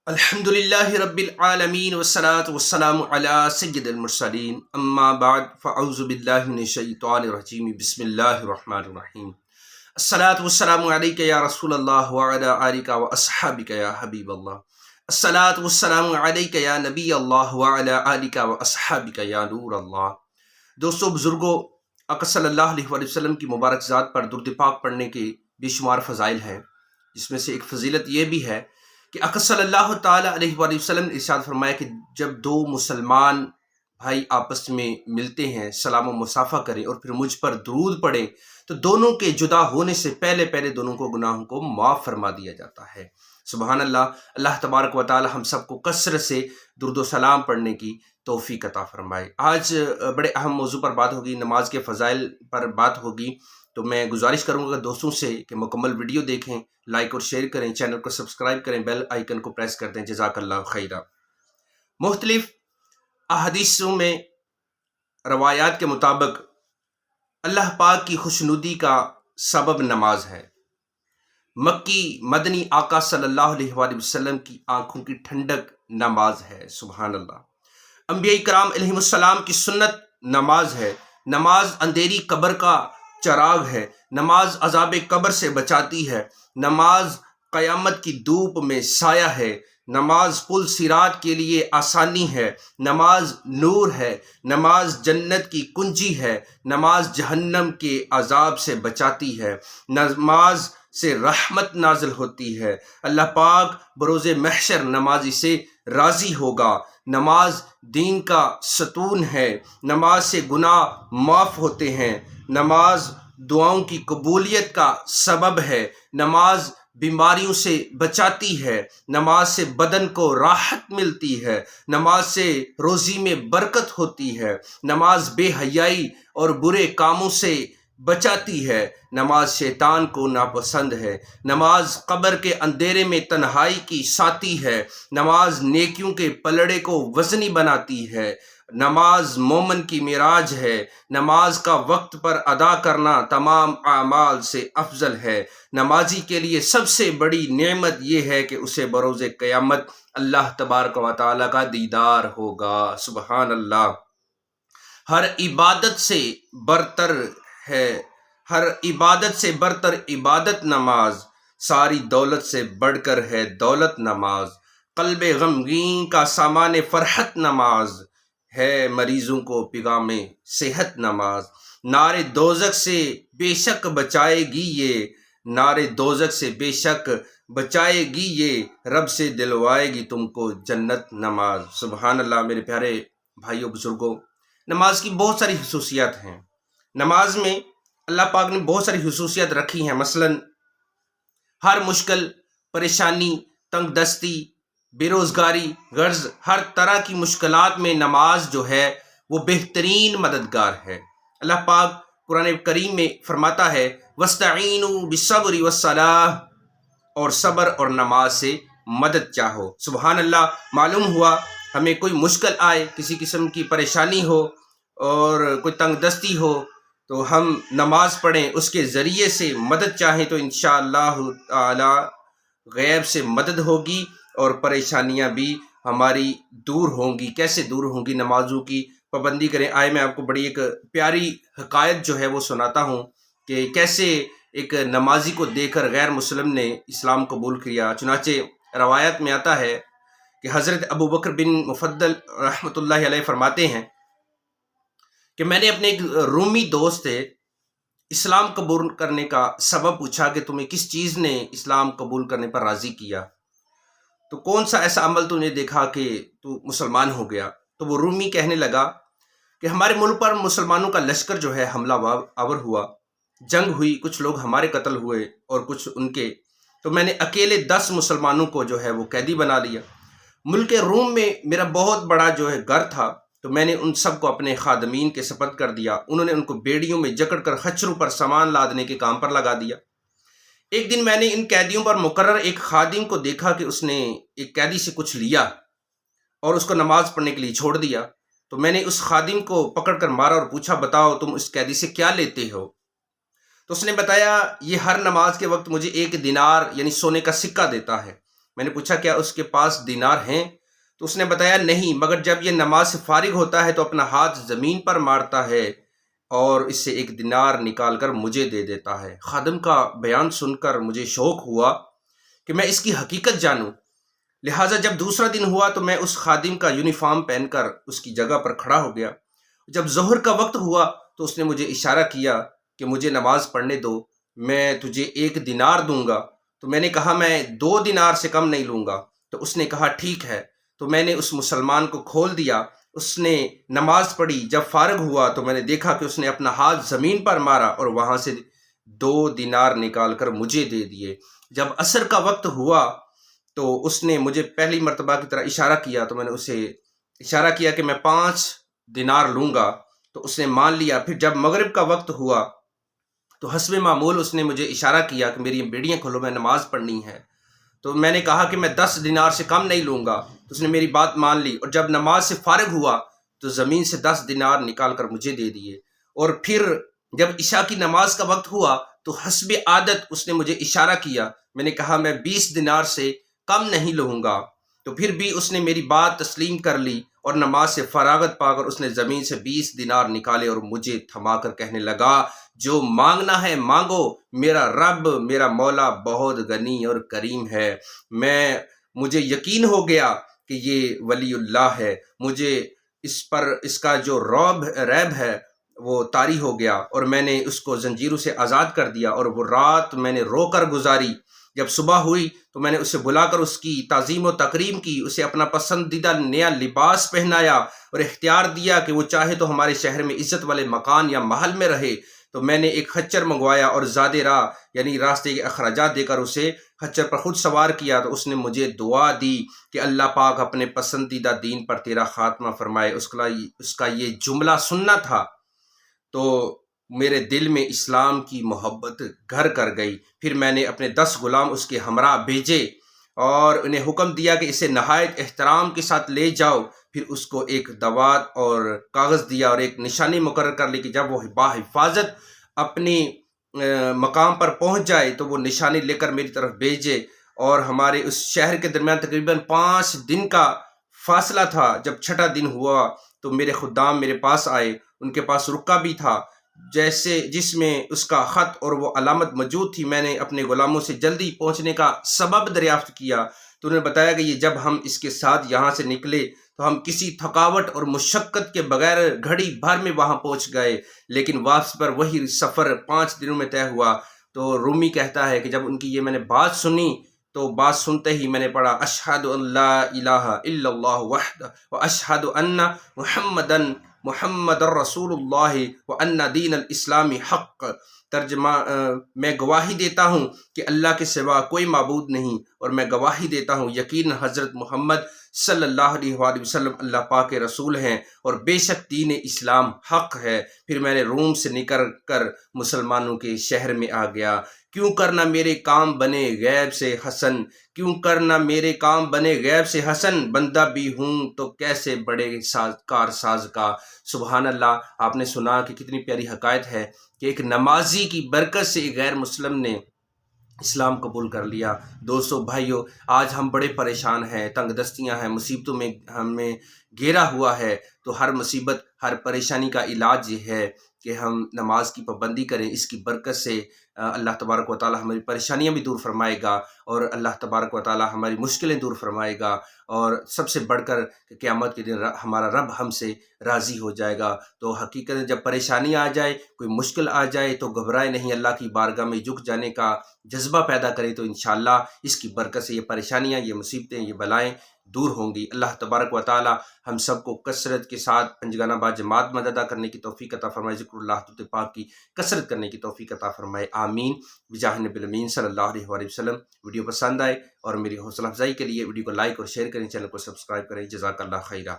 الحمدللہ رب العالمین والصلاة والسلام علی سید المرسلین اما بعد فاعوذ باللہ من الشیطان الرجیم بسم اللہ الرحمن الرحیم الصلاة والسلام علیک یا رسول اللہ وعلی آلک واصحابک یا حبیب اللہ الصلاة والسلام علیک یا نبی اللہ وعلی آلک واصحابک یا نور اللہ۔ دوستو بزرگوں، آقا صلی اللہ علیہ وآلہ وسلم کی مبارک ذات پر درود پاک پڑھنے کے بے شمار فضائل ہیں، جس میں سے ایک فضیلت یہ بھی ہے کہ آقا صلی اللہ تعالیٰ علیہ وآلہ وسلم نے ارشاد فرمایا کہ جب دو مسلمان بھائی آپس میں ملتے ہیں، سلام و مصافحہ کریں اور پھر مجھ پر درود پڑھیں تو دونوں کے جدا ہونے سے پہلے دونوں کو گناہوں کو معاف فرما دیا جاتا ہے۔ سبحان اللہ۔ اللہ تبارک و تعالی ہم سب کو کثرت سے درود و سلام پڑھنے کی توفیق عطا فرمائے۔ آج بڑے اہم موضوع پر بات ہوگی، نماز کے فضائل پر بات ہوگی، تو میں گزارش کروں گا دوستوں سے کہ مکمل ویڈیو دیکھیں، لائک اور شیئر کریں، چینل کو سبسکرائب کریں، بیل آئیکن کو پریس کر دیں۔ جزاک اللہ خیرہ۔ مختلف احادیثوں میں روایات کے مطابق اللہ پاک کی خوشنودی کا سبب نماز ہے۔ مکی مدنی آقا صلی اللہ علیہ وآلہ وسلم کی آنکھوں کی ٹھنڈک نماز ہے۔ سبحان اللہ۔ انبیاء کرام علیہ السلام کی سنت نماز ہے۔ نماز اندھیری قبر کا چراغ ہے۔ نماز عذاب قبر سے بچاتی ہے۔ نماز قیامت کی دھوپ میں سایہ ہے۔ نماز پل صراط کے لیے آسانی ہے۔ نماز نور ہے۔ نماز جنت کی کنجی ہے۔ نماز جہنم کے عذاب سے بچاتی ہے۔ نماز سے رحمت نازل ہوتی ہے۔ اللہ پاک بروز محشر نمازی سے راضی ہوگا۔ نماز دین کا ستون ہے۔ نماز سے گناہ معاف ہوتے ہیں۔ نماز دعاؤں کی قبولیت کا سبب ہے۔ نماز بیماریوں سے بچاتی ہے۔ نماز سے بدن کو راحت ملتی ہے۔ نماز سے روزی میں برکت ہوتی ہے۔ نماز بے حیائی اور برے کاموں سے بچاتی ہے۔ نماز شیطان کو ناپسند ہے۔ نماز قبر کے اندھیرے میں تنہائی کی ساتھی ہے۔ نماز نیکیوں کے پلڑے کو وزنی بناتی ہے۔ نماز مومن کی معراج ہے۔ نماز کا وقت پر ادا کرنا تمام اعمال سے افضل ہے۔ نمازی کے لیے سب سے بڑی نعمت یہ ہے کہ اسے بروز قیامت اللہ تبارک و تعالیٰ کا دیدار ہوگا۔ سبحان اللہ۔ ہر عبادت سے برتر ہے، ہر عبادت سے برتر عبادت نماز، ساری دولت سے بڑھ کر ہے دولت نماز، قلب غمگین کا سامان فرحت نماز ہے، مریضوں کو پیغام صحت نماز، نار دوزخ سے بے شک بچائے گی یہ، نار دوزخ سے بے شک بچائے گی یہ، رب سے دلوائے گی تم کو جنت نماز۔ سبحان اللہ۔ میرے پیارے بھائیوں بزرگوں، نماز کی بہت ساری خصوصیات ہیں۔ نماز میں اللہ پاک نے بہت ساری خصوصیات رکھی ہیں، مثلا ہر مشکل، پریشانی، تنگ دستی، بے روزگاری، غرض ہر طرح کی مشکلات میں نماز جو ہے وہ بہترین مددگار ہے۔ اللہ پاک قرآن کریم میں فرماتا ہے وَاسْتَعِینُوا بِالصَّبْرِ وَالصَّلَاةِ، اور صبر اور نماز سے مدد چاہو۔ سبحان اللہ۔ معلوم ہوا ہمیں کوئی مشکل آئے، کسی قسم کی پریشانی ہو اور کوئی تنگ دستی ہو تو ہم نماز پڑھیں، اس کے ذریعے سے مدد چاہیں تو انشاءاللہ تعالی غیب سے مدد ہوگی اور پریشانیاں بھی ہماری دور ہوں گی۔ کیسے دور ہوں گی؟ نمازوں کی پابندی کریں۔ آئے میں آپ کو بڑی ایک پیاری حکایت جو ہے وہ سناتا ہوں کہ کیسے ایک نمازی کو دیکھ کر غیر مسلم نے اسلام قبول کیا۔ چنانچہ روایت میں آتا ہے کہ حضرت ابو بکر بن مفدل رحمۃ اللہ علیہ فرماتے ہیں کہ میں نے اپنے ایک رومی دوست سے اسلام قبول کرنے کا سبب پوچھا کہ تمہیں کس چیز نے اسلام قبول کرنے پر راضی کیا، تو کون سا ایسا عمل تو نے دیکھا کہ تو مسلمان ہو گیا؟ تو وہ رومی کہنے لگا کہ ہمارے ملک پر مسلمانوں کا لشکر جو ہے حملہ آور ہوا، جنگ ہوئی، کچھ لوگ ہمارے قتل ہوئے اور کچھ ان کے، تو میں نے اکیلے 10 مسلمانوں کو جو ہے وہ قیدی بنا لیا۔ ملک روم میں میرا بہت بڑا جو ہے گھر تھا، تو میں نے ان سب کو اپنے خادمین کے سپرد کر دیا۔ انہوں نے ان کو بیڑیوں میں جکڑ کر خچروں پر سامان لادنے کے کام پر لگا دیا۔ ایک دن میں نے ان قیدیوں پر مقرر ایک خادم کو دیکھا کہ اس نے ایک قیدی سے کچھ لیا اور اس کو نماز پڑھنے کے لیے چھوڑ دیا، تو میں نے اس خادم کو پکڑ کر مارا اور پوچھا بتاؤ تم اس قیدی سے کیا لیتے ہو؟ تو اس نے بتایا یہ ہر نماز کے وقت مجھے 1 دینار یعنی سونے کا سکہ دیتا ہے، میں نے پوچھا کیا اس کے پاس دینار ہیں؟ تو اس نے بتایا نہیں، مگر جب یہ نماز سے فارغ ہوتا ہے تو اپنا ہاتھ زمین پر مارتا ہے اور اس سے ایک دینار نکال کر مجھے دے دیتا ہے۔ خادم کا بیان سن کر مجھے شوق ہوا کہ میں اس کی حقیقت جانوں، لہٰذا جب دوسرا دن ہوا تو میں اس خادم کا یونیفارم پہن کر اس کی جگہ پر کھڑا ہو گیا۔ جب ظہر کا وقت ہوا تو اس نے مجھے اشارہ کیا کہ مجھے نماز پڑھنے دو، میں تجھے 1 دینار دوں گا۔ تو میں نے کہا میں 2 دینار سے کم نہیں لوں گا۔ تو اس نے کہا ٹھیک ہے۔ تو میں نے اس مسلمان کو کھول دیا، اس نے نماز پڑھی۔ جب فارغ ہوا تو میں نے دیکھا کہ اس نے اپنا ہاتھ زمین پر مارا اور وہاں سے 2 دینار نکال کر مجھے دے دیے۔ جب عصر کا وقت ہوا تو اس نے مجھے پہلی مرتبہ کی طرح اشارہ کیا، تو میں نے اسے اشارہ کیا کہ میں 5 دینار لوں گا، تو اس نے مان لیا۔ پھر جب مغرب کا وقت ہوا تو حسب معمول اس نے مجھے اشارہ کیا کہ میری بیڑیاں کھولو، میں نماز پڑھنی ہے۔ تو میں نے کہا کہ میں 10 دینار سے کم نہیں لوں گا، تو اس نے میری بات مان لی، اور جب نماز سے فارغ ہوا تو زمین سے 10 دینار نکال کر مجھے دے دیے۔ اور پھر جب عشاء کی نماز کا وقت ہوا تو حسب عادت اس نے مجھے اشارہ کیا، میں نے کہا میں 20 دینار سے کم نہیں لوں گا، تو پھر بھی اس نے میری بات تسلیم کر لی، اور نماز سے فراغت پا کر اس نے زمین سے 20 دینار نکالے اور مجھے تھما کر کہنے لگا جو مانگنا ہے مانگو، میرا رب میرا مولا بہت غنی اور کریم ہے۔ مجھے یقین ہو گیا کہ یہ ولی اللہ ہے، مجھے اس پر اس کا جو ریب ہے وہ طاری ہو گیا، اور میں نے اس کو زنجیروں سے آزاد کر دیا، اور وہ رات میں نے رو کر گزاری۔ جب صبح ہوئی تو میں نے اسے بلا کر اس کی تعظیم و تکریم کی، اسے اپنا پسندیدہ نیا لباس پہنایا اور اختیار دیا کہ وہ چاہے تو ہمارے شہر میں عزت والے مکان یا محل میں رہے۔ تو میں نے ایک خچر منگوایا اور زاد راہ یعنی راستے کے اخراجات دے کر اسے خچر پر خود سوار کیا۔ تو اس نے مجھے دعا دی کہ اللہ پاک اپنے پسندیدہ دین پر تیرا خاتمہ فرمائے۔ اس کا یہ جملہ سننا تھا تو میرے دل میں اسلام کی محبت گھر کر گئی۔ پھر میں نے اپنے 10 غلام اس کے ہمراہ بھیجے اور انہیں حکم دیا کہ اسے نہایت احترام کے ساتھ لے جاؤ۔ پھر اس کو ایک دوات اور کاغذ دیا اور ایک نشانی مقرر کر لی کہ جب وہ باحفاظت اپنی مقام پر پہنچ جائے تو وہ نشانی لے کر میری طرف بھیجے۔ اور ہمارے اس شہر کے درمیان تقریباً 5 دن کا فاصلہ تھا۔ جب 6واں دن ہوا تو میرے خدام میرے پاس آئے، ان کے پاس رکہ بھی تھا جس میں اس کا خط اور وہ علامت موجود تھی۔ میں نے اپنے غلاموں سے جلدی پہنچنے کا سبب دریافت کیا، تو انہوں نے بتایا کہ یہ جب ہم اس کے ساتھ یہاں سے نکلے تو ہم کسی تھکاوٹ اور مشقت کے بغیر گھڑی بھر میں وہاں پہنچ گئے، لیکن واپس پر وہی سفر 5 دنوں میں طے ہوا۔ تو رومی کہتا ہے کہ جب ان کی یہ میں نے بات سنی تو بات سنتے ہی میں نے پڑھا اشہد ان لا الہ الا اللہ وحدہ و اشہد ان محمد رسول اللہ وان دین الاسلام حق۔ ترجمہ میں گواہی دیتا ہوں کہ اللہ کے سوا کوئی معبود نہیں، اور میں گواہی دیتا ہوں یقینا حضرت محمد صلی اللہ علیہ وآلہ وسلم اللہ پاک کے رسول ہیں، اور بے شک دین اسلام حق ہے۔ پھر میں نے روم سے نکل کر مسلمانوں کے شہر میں آ گیا۔ کیوں کرنا میرے کام بنے غیب سے حسن، کیوں کرنا میرے کام بنے غیب سے حسن، بندہ بھی ہوں تو کیسے بڑے کار ساز کا۔ سبحان اللہ۔ آپ نے سنا کہ کتنی پیاری حکایت ہے کہ ایک نمازی کی برکت سے ایک غیر مسلم نے اسلام قبول کر لیا۔ دوستو بھائیو، آج ہم بڑے پریشان ہیں، تنگ دستیاں ہیں، مصیبتوں میں ہمیں گھیرا ہوا ہے۔ تو ہر مصیبت ہر پریشانی کا علاج یہ ہے کہ ہم نماز کی پابندی کریں۔ اس کی برکت سے اللہ تبارک و تعالی ہماری پریشانیاں بھی دور فرمائے گا، اور اللہ تبارک و تعالی ہماری مشکلیں دور فرمائے گا، اور سب سے بڑھ کر قیامت کے دن ہمارا رب ہم سے راضی ہو جائے گا۔ تو حقیقت جب پریشانی آ جائے، کوئی مشکل آ جائے تو گھبرائے نہیں، اللہ کی بارگاہ میں جھک جانے کا جذبہ پیدا کرے، تو انشاءاللہ اس کی برکت سے یہ پریشانیاں، یہ مصیبتیں، یہ بلائیں دور ہوں گی۔ اللہ تبارک و تعالی ہم سب کو کثرت کے ساتھ پنجگانہ باجماعت میں ادا کرنے کی توفیق عطا فرمائے، ذکر اللہ درود پاک کی کثرت کرنے کی توفیق عطا فرمائے، آمین بجاہ نبی الامین صلی اللہ علیہ وآلہ وسلم۔ ویڈیو پسند آئے اور میری حوصلہ افزائی کے لیے ویڈیو کو لائک اور شیئر کریں، چینل کو سبسکرائب کریں۔ جزاک اللہ خیرہ۔